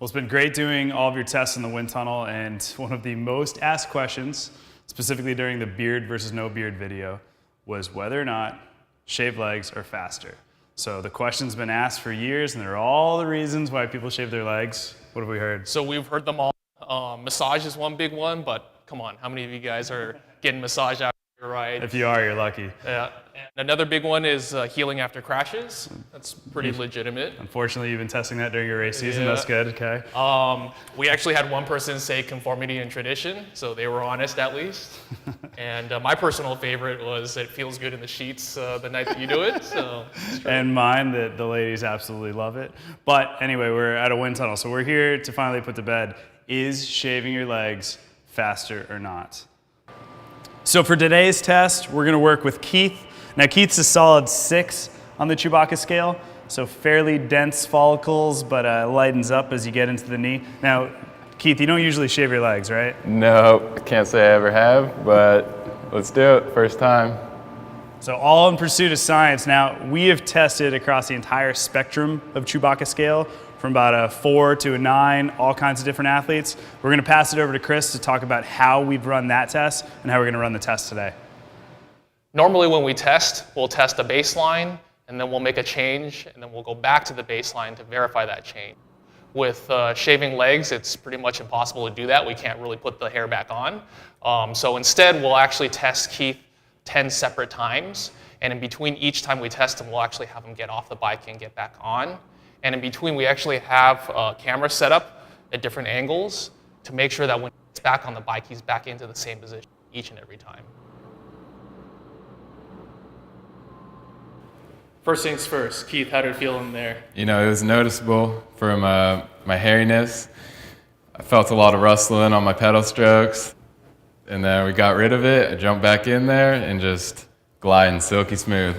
Well, it's been great doing all of your tests in the wind tunnel, and one of the most asked questions, specifically during the beard versus no beard video, was whether or not shaved legs are faster. So the question's been asked for years, and there are all the reasons why people shave their legs. What have we heard? So we've heard them all. Massage is one big one, but come on, how many of you guys are getting massage after your ride? If you are, you're lucky. Yeah. And another big one is healing after crashes. That's pretty legitimate. Unfortunately, you've been testing that during your race season. That's good, okay. We actually had one person say conformity and tradition, so they were honest at least. And my personal favorite was it feels good in the sheets the night that you do it. So and mine, that the ladies absolutely love it. But anyway, we're at a wind tunnel, so we're here to finally put to bed, is shaving your legs faster or not? So for today's test, we're gonna work with Keith. Now Keith's a solid 6 on the Chewbacca scale, so fairly dense follicles, but lightens up as you get into the knee. Now, Keith, you don't usually shave your legs, right? No, I can't say I ever have, but let's do it, first time. So all in pursuit of science. Now, we have tested across the entire spectrum of Chewbacca scale, from about a 4 to a 9, all kinds of different athletes. We're gonna pass it over to Chris to talk about how we've run that test and how we're gonna run the test today. normally when we test, we'll test a baseline, and then we'll make a change, and then we'll go back to the baseline to verify that change. With shaving legs, it's pretty much impossible to do that. We can't really put the hair back on. So instead, we'll actually test Keith 10 separate times. And in between each time we test him, we'll actually have him get off the bike and get back on. And in between, we actually have a camera set up at different angles to make sure that when he's back on the bike, he's back into the same position each and every time. First things first, Keith, how did it feel in there? You know, it was noticeable from my hairiness. I felt a lot of rustling on my pedal strokes. And then we got rid of it. I jumped back in there and just gliding silky smooth.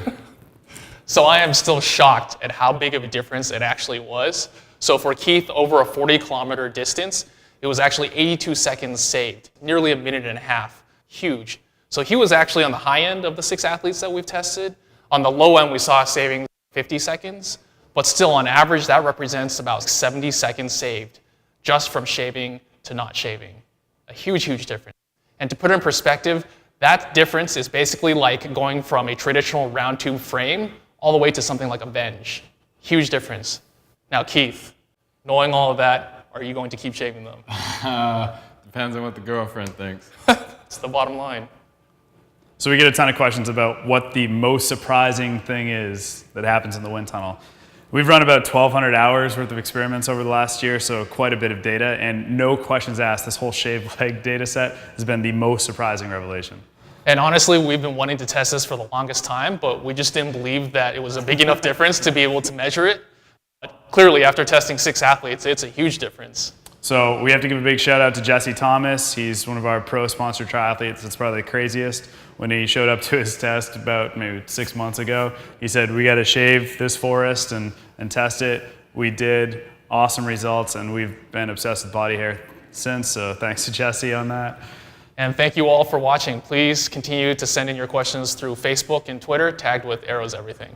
So I am still shocked at how big of a difference it actually was. So for Keith, over a 40-kilometer distance, it was actually 82 seconds saved, nearly a minute and a half. Huge. So he was actually on the high end of the 6 athletes that we've tested. On the low end, we saw saving 50 seconds, but still on average, that represents about 70 seconds saved just from shaving to not shaving. A huge, huge difference. And to put it in perspective, that difference is basically like going from a traditional round tube frame all the way to something like a Venge. Huge difference. Now, Keith, knowing all of that, are you going to keep shaving them? Depends on what the girlfriend thinks. That's the bottom line. So we get a ton of questions about what the most surprising thing is that happens in the wind tunnel. We've run about 1,200 hours worth of experiments over the last year, so quite a bit of data, and no questions asked. This whole shaved leg data set has been the most surprising revelation. And honestly, we've been wanting to test this for the longest time, but we just didn't believe that it was a big enough difference to be able to measure it. But clearly, after testing 6 athletes, it's a huge difference. So we have to give a big shout out to Jesse Thomas. He's one of our pro-sponsored triathletes. It's probably the craziest. When he showed up to his test about maybe 6 months ago, he said, we got to shave this forest and test it. We did. Awesome results, and we've been obsessed with body hair since, so thanks to Jesse on that. And thank you all for watching. Please continue to send in your questions through Facebook and Twitter, tagged with Arrows Everything.